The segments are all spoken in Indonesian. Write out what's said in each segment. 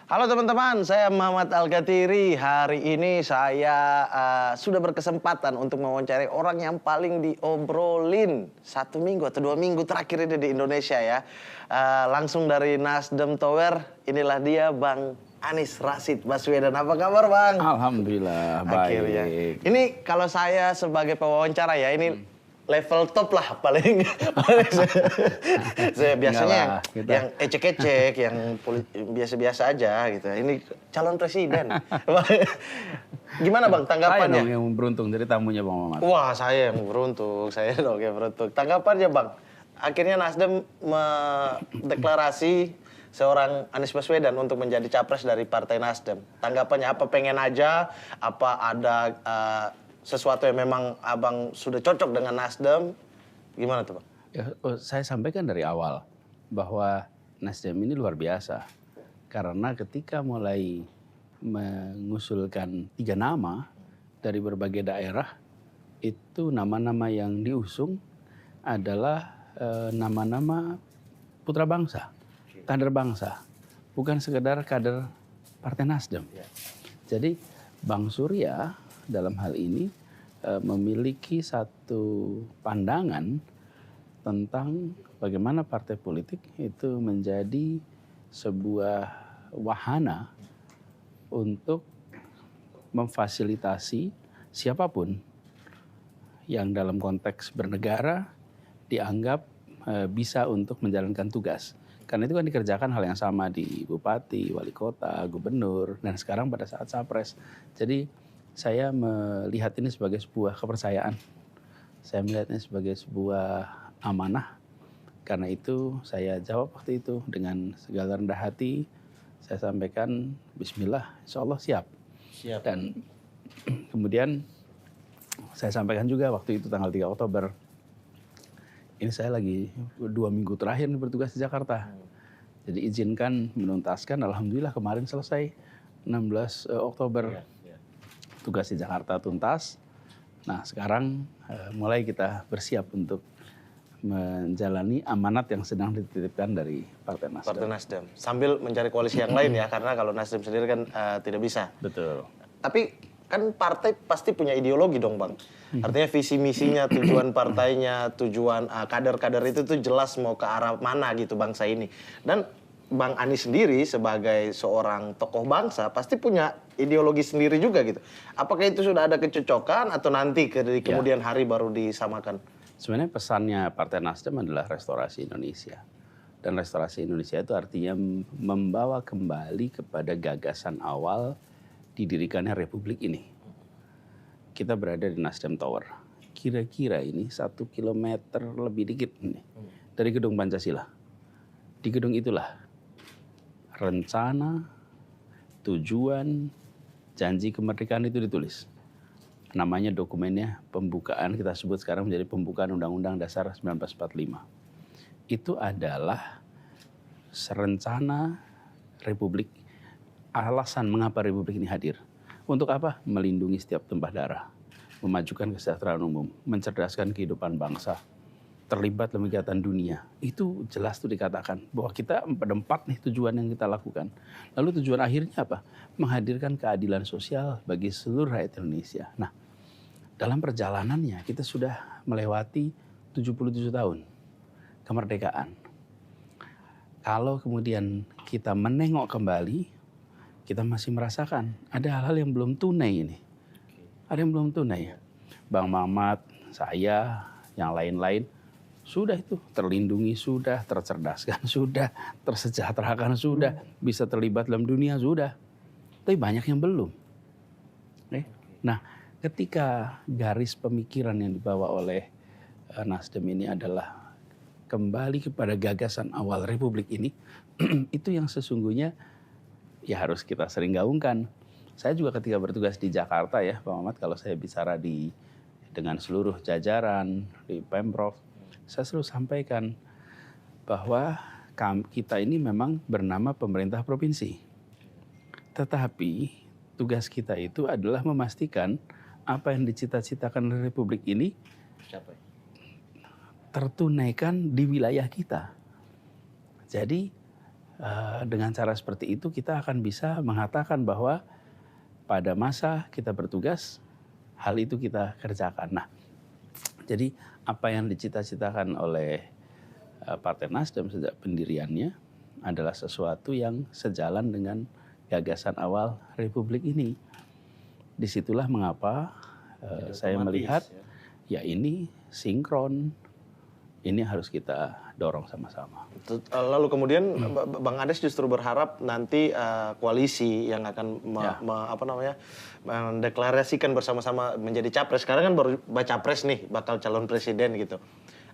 Halo teman-teman, saya Muhammad Al-Gatiri. Hari ini saya sudah berkesempatan untuk mewawancarai orang yang paling diobrolin 1 minggu atau 2 minggu terakhir ini di Indonesia ya. Langsung dari Nasdem Tower, inilah dia Bang Anies Rashid Baswedan. Apa kabar Bang? Alhamdulillah, Akhirnya. baik. Ini kalau saya sebagai pewawancara ya, ini level top lah paling. Saya biasanya yang ecek-ecek, yang biasa-biasa aja gitu. Ini calon presiden. Gimana Bang tanggapannya? Saya dong yang beruntung dari tamunya Bang Mamat. Wah, saya yang beruntung. Saya dong yang beruntung. Tanggapannya Bang, akhirnya Nasdem mendeklarasi seorang Anies Baswedan untuk menjadi capres dari Partai Nasdem. Tanggapannya apa? Pengen aja? Apa ada sesuatu yang memang abang sudah cocok dengan Nasdem? Gimana tuh Bang? Ya, saya sampaikan dari awal bahwa Nasdem ini luar biasa. Karena ketika mulai mengusulkan 3 nama dari berbagai daerah, itu nama-nama yang diusung adalah nama-nama putra bangsa, kader bangsa. Bukan sekedar kader Partai Nasdem. Jadi Bang Surya dalam hal ini memiliki satu pandangan tentang bagaimana partai politik itu menjadi sebuah wahana untuk memfasilitasi siapapun yang dalam konteks bernegara dianggap bisa untuk menjalankan tugas. Karena itu kan dikerjakan hal yang sama di bupati, wali kota, gubernur, dan sekarang pada saat Sapres. Jadi saya melihat ini sebagai sebuah kepercayaan. Saya melihatnya sebagai sebuah amanah. Karena itu saya jawab waktu itu dengan segala rendah hati. Saya sampaikan, Bismillah, insya Allah siap. Dan kemudian saya sampaikan juga waktu itu tanggal 3 Oktober. Ini saya lagi 2 minggu terakhir bertugas di Jakarta. Jadi izinkan menuntaskan, alhamdulillah kemarin selesai 16 Oktober. Tugas di Jakarta tuntas. Nah sekarang mulai kita bersiap untuk menjalani amanat yang sedang dititipkan dari Partai Nasdem. Partai Nasdem. Sambil mencari koalisi yang lain ya, karena kalau Nasdem sendiri kan tidak bisa. Betul. Tapi kan partai pasti punya ideologi dong Bang. Artinya visi misinya, tujuan partainya, tujuan kader-kader itu tuh jelas mau ke arah mana gitu bangsa ini. Dan Bang Anies sendiri sebagai seorang tokoh bangsa pasti punya ideologi sendiri juga gitu. Apakah itu sudah ada kecocokan atau nanti di kemudian hari baru disamakan? Sebenarnya pesannya Partai Nasdem adalah restorasi Indonesia. Dan restorasi Indonesia itu artinya membawa kembali kepada gagasan awal didirikannya Republik ini. Kita berada di Nasdem Tower. Kira-kira ini 1 kilometer lebih dikit nih, dari gedung Pancasila. Di gedung itulah rencana, tujuan, janji kemerdekaan itu ditulis. Namanya dokumennya pembukaan, kita sebut sekarang menjadi pembukaan Undang-Undang Dasar 1945. Itu adalah rencana Republik, alasan mengapa Republik ini hadir. Untuk apa? Melindungi setiap tumpah darah, memajukan kesejahteraan umum, mencerdaskan kehidupan bangsa, terlibat dalam kegiatan dunia. Itu jelas tuh dikatakan bahwa kita ada 4 nih tujuan yang kita lakukan. Lalu tujuan akhirnya apa? Menghadirkan keadilan sosial bagi seluruh rakyat Indonesia. Nah, dalam perjalanannya kita sudah melewati 77 tahun kemerdekaan. Kalau kemudian kita menengok kembali, kita masih merasakan ada hal-hal yang belum tunai ini. Ada yang belum tunai. Bang Mamat, saya, yang lain-lain, sudah itu terlindungi, sudah tercerdaskan, sudah tersejahterakan, sudah bisa terlibat dalam dunia, sudah. Tapi banyak yang belum. Nah, ketika garis pemikiran yang dibawa oleh Nasdem ini adalah kembali kepada gagasan awal Republik ini, itu yang sesungguhnya ya harus kita sering gaungkan. Saya juga ketika bertugas di Jakarta ya Pak Mamat, kalau saya bicara dengan seluruh jajaran di Pemprov, saya selalu sampaikan bahwa kita ini memang bernama pemerintah provinsi. Tetapi tugas kita itu adalah memastikan apa yang dicita-citakan oleh Republik ini tertunaikan di wilayah kita. Jadi dengan cara seperti itu kita akan bisa mengatakan bahwa pada masa kita bertugas, hal itu kita kerjakan. Nah, jadi apa yang dicita-citakan oleh Partai Nasdem sejak pendiriannya adalah sesuatu yang sejalan dengan gagasan awal Republik ini. Disitulah mengapa saya melihat ya ini sinkron, ini harus kita dorong sama-sama. Lalu kemudian Bang Ades justru berharap nanti koalisi yang akan mendeklarasikan bersama-sama menjadi capres. Sekarang kan baru baca pres nih, bakal calon presiden gitu.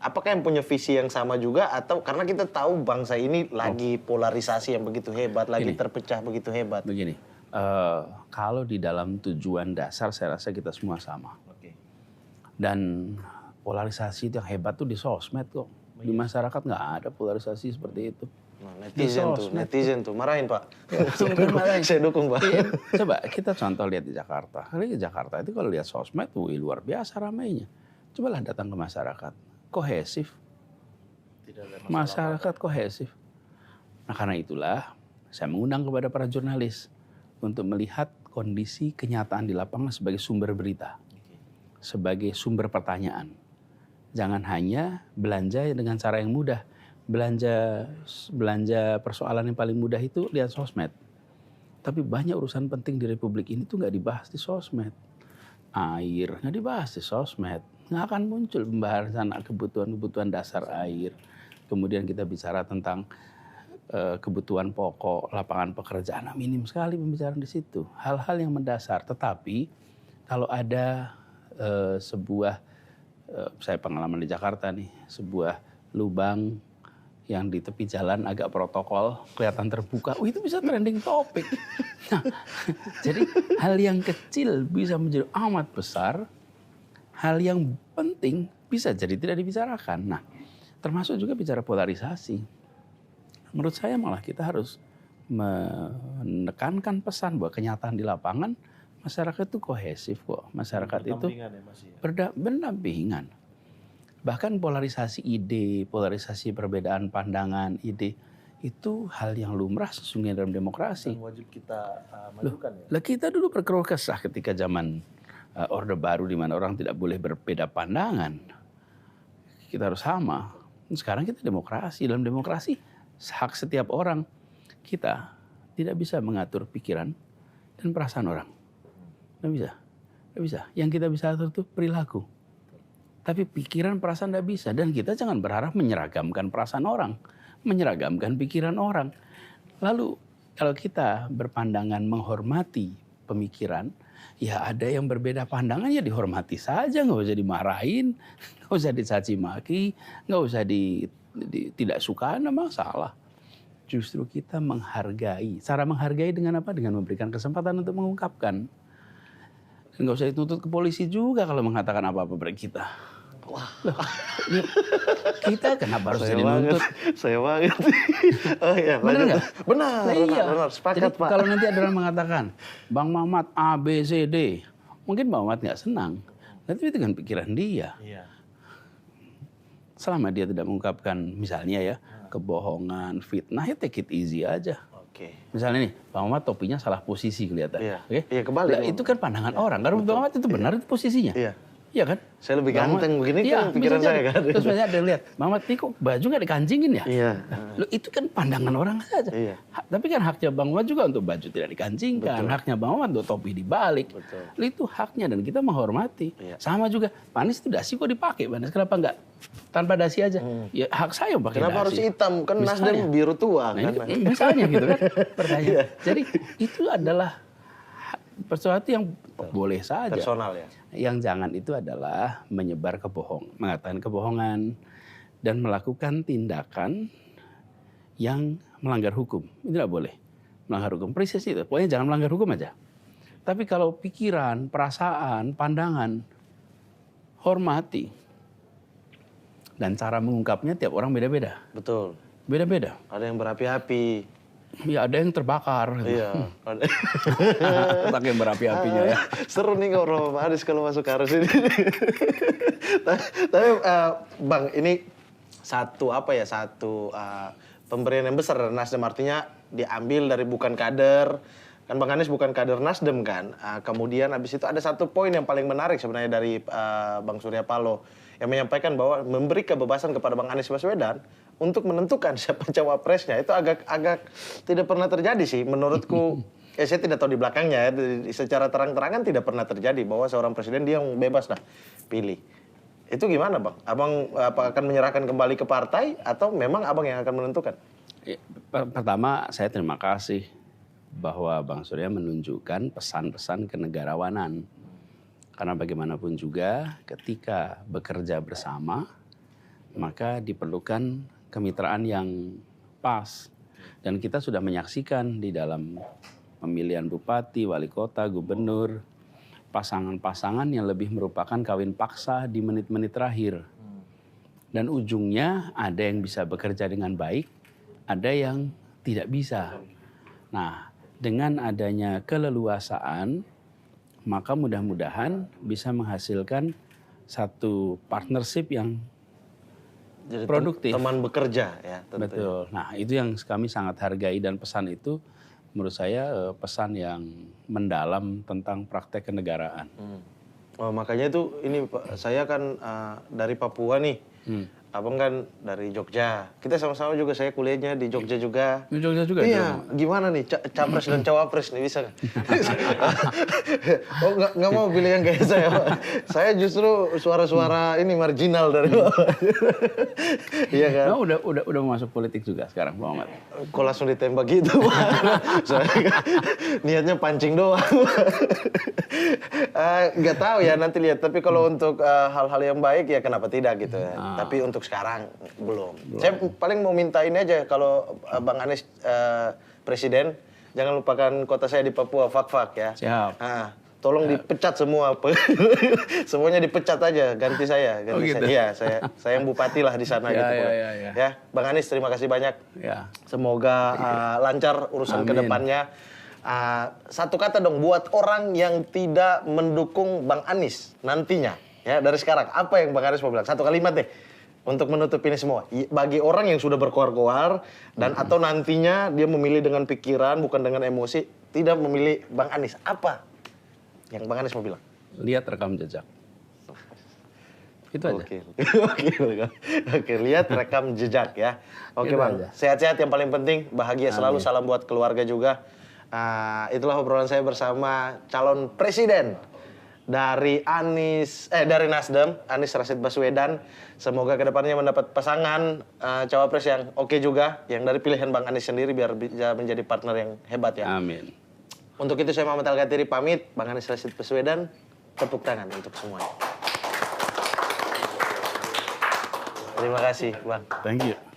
Apakah yang punya visi yang sama juga atau karena kita tahu bangsa ini lagi polarisasi yang begitu hebat, lagi terpecah begitu hebat. Begini, kalau di dalam tujuan dasar saya rasa kita semua sama. Dan polarisasi yang hebat tuh di sosmed kok. Di masyarakat nggak ada polarisasi seperti itu. Nah, netizen tuh marahin Pak. Marahin. Saya dukung Pak. Coba kita contoh lihat di Jakarta. Di Jakarta itu kalau lihat sosmed tuh luar biasa ramainya. Cobalah datang ke masyarakat, kohesif. Masyarakat kohesif. Nah karena itulah saya mengundang kepada para jurnalis untuk melihat kondisi kenyataan di lapangan sebagai sumber berita, sebagai sumber pertanyaan. Jangan hanya belanja dengan cara yang mudah. Belanja persoalan yang paling mudah itu lihat sosmed. Tapi banyak urusan penting di Republik ini tuh nggak dibahas di sosmed. Air nggak dibahas di sosmed. Nggak akan muncul pembahasan kebutuhan dasar air. Kemudian kita bicara tentang kebutuhan pokok, lapangan pekerjaan. Minim sekali pembicaraan di situ. Hal-hal yang mendasar. Tetapi kalau ada sebuah saya pengalaman di Jakarta nih, sebuah lubang yang di tepi jalan agak protokol, kelihatan terbuka, itu bisa trending topik. Nah, jadi hal yang kecil bisa menjadi amat besar, hal yang penting bisa jadi tidak dibicarakan. Nah, termasuk juga bicara polarisasi. Menurut saya malah kita harus menekankan pesan bahwa kenyataan di lapangan, masyarakat itu kohesif kok. Masyarakat itu berdampingan. Bahkan polarisasi ide, polarisasi perbedaan pandangan, ide, itu hal yang lumrah sesungguhnya dalam demokrasi. Dan wajib kita majukan ya. Lah kita dulu berkeluh kesah ketika zaman Orde Baru di mana orang tidak boleh berbeda pandangan. Kita harus sama. Sekarang kita demokrasi. Dalam demokrasi hak setiap orang. Kita tidak bisa mengatur pikiran dan perasaan orang. Nggak bisa. Yang kita bisa atur itu perilaku. Tapi pikiran, perasaan nggak bisa. Dan kita jangan berharap menyeragamkan perasaan orang. Menyeragamkan pikiran orang. Lalu kalau kita berpandangan menghormati pemikiran, ya ada yang berbeda pandangan ya dihormati saja. Nggak usah dimarahin, nggak usah dicaci maki, nggak usah tidak suka, nggak masalah. Justru kita menghargai. Cara menghargai dengan apa? Dengan memberikan kesempatan untuk mengungkapkan. Nggak usah dituntut ke polisi juga kalau mengatakan apa-apa pada kita. Wah, loh, kita kenapa harus jadi nuntut? Saya banget. Oh iya, benar nggak? Benar, sepakat jadi, Pak. Kalau nanti ada orang mengatakan, Bang Mamat A, B, C, D, mungkin Bang Mamat nggak senang. Tapi itu kan pikiran dia. Iya. Selama dia tidak mengungkapkan misalnya ya, kebohongan, fitnah, ya take it easy aja. Misalnya nih, Bang Mamat topinya salah posisi kelihatan. Iya. Okay? Iya, kebalik. Nah, itu kan pandangan orang. Karena Bang Mamat itu benar itu posisinya. Iya. Iya kan? Saya lebih ganteng begini kan pikiran saya kan. Terus misalnya ada yang lihat, Mamat ini kok baju nggak dikancingin ya? Iya. Loh, itu kan pandangan orang saja. Iya. Tapi kan haknya Bang Mamat juga untuk baju tidak dikancingkan. Betul. Haknya Bang Mamat untuk topi dibalik. Betul. Loh, itu haknya dan kita menghormati. Iya. Sama juga, Panis itu dasi kok dipakai. Panis kenapa nggak tanpa dasi aja? Ya hak saya pakai kenapa dasi. Harus hitam? Kan Misalnya. Nasdem biru tua Nah, kan. misalnya gitu kan pertanyaan. Iya. Jadi itu adalah sesuatu yang boleh saja. Personal ya. Yang jangan itu adalah menyebar mengatakan kebohongan dan melakukan tindakan yang melanggar hukum. Itu tidak boleh. Melanggar hukum. Persis itu. Pokoknya jangan melanggar hukum aja. Tapi kalau pikiran, perasaan, pandangan, hormati. Dan cara mengungkapnya tiap orang beda-beda. Betul. Beda-beda. Ada yang berapi-api. Ya ada yang terbakar. Iya. Saking berapi-apinya ya. Seru nih ngobrol Pak Ades kalau masuk arus ini. Tapi Bang, ini satu pemberian yang besar dari Nasdem, artinya diambil dari bukan kader. Kan Bang Anies bukan kader Nasdem kan. Kemudian habis itu ada satu poin yang paling menarik sebenarnya dari Bang Surya Paloh yang menyampaikan bahwa memberi kebebasan kepada Bang Anies Baswedan untuk menentukan siapa cawapresnya. Itu agak tidak pernah terjadi sih menurutku. Saya tidak tahu di belakangnya ya, secara terang-terangan tidak pernah terjadi bahwa seorang presiden dia yang bebas dah pilih. Itu gimana Bang? Abang apa akan menyerahkan kembali ke partai atau memang Abang yang akan menentukan? Pertama saya terima kasih bahwa Bang Surya menunjukkan pesan-pesan kenegarawanan. Karena bagaimanapun juga ketika bekerja bersama, maka diperlukan kemitraan yang pas. Dan kita sudah menyaksikan di dalam pemilihan bupati, wali kota, gubernur, pasangan-pasangan yang lebih merupakan kawin paksa di menit-menit terakhir. Dan ujungnya ada yang bisa bekerja dengan baik, ada yang tidak bisa. Nah, dengan adanya keleluasaan, maka mudah-mudahan bisa menghasilkan satu partnership yang Jadi produktif. Teman bekerja ya. Tentunya. Betul. Nah itu yang kami sangat hargai dan pesan itu menurut saya pesan yang mendalam tentang praktek kenegaraan. Oh, makanya itu ini Pak, saya kan dari Papua nih. Abang kan dari Jogja. Kita sama-sama juga, saya kuliahnya di Jogja juga. Di Jogja juga? Iya, gimana nih capres dan cawapres nih, bisa nggak? Oh, nggak mau pilih yang kayak saya, Pak. Saya justru suara-suara ini marginal dari bawah. Iya kan? Nah, udah masuk politik juga sekarang, Pak Ahmad? Kok langsung ditembak gitu, Pak? Saya niatnya pancing doang. Nggak tahu ya, nanti lihat. Tapi kalau untuk hal-hal yang baik ya kenapa tidak gitu ya. Tapi untuk sekarang belum. Saya paling mau minta ini aja, kalau Bang Anies presiden, jangan lupakan kota saya di Papua, Fak-Fak ya. Siap. Tolong dipecat semua, semuanya dipecat aja, ganti saya. gitu? Iya, saya yang bupati lah di sana gitu. Ya, Bang Anies terima kasih banyak. Ya. Semoga lancar urusan kedepannya. Satu kata dong buat orang yang tidak mendukung Bang Anies nantinya, ya dari sekarang, apa yang Bang Anies mau bilang? Satu kalimat deh untuk menutup ini semua. Bagi orang yang sudah berkoar-koar dan atau nantinya dia memilih dengan pikiran bukan dengan emosi, tidak memilih Bang Anies, apa yang Bang Anies mau bilang? Lihat rekam jejak. Itu aja. Oke, lihat rekam jejak ya. Oke Bang, sehat-sehat yang paling penting, bahagia selalu, salam buat keluarga juga. Itulah obrolan saya bersama calon presiden dari dari Nasdem, Anies Rashid Baswedan. Semoga kedepannya mendapat pasangan cawapres yang oke juga, yang dari pilihan Bang Anies sendiri biar bisa menjadi partner yang hebat ya. Amin. Untuk itu saya Muhammad Al-Gatiri pamit, Bang Anies Rashid Baswedan, tepuk tangan untuk semuanya. Terima kasih Bang. Thank you.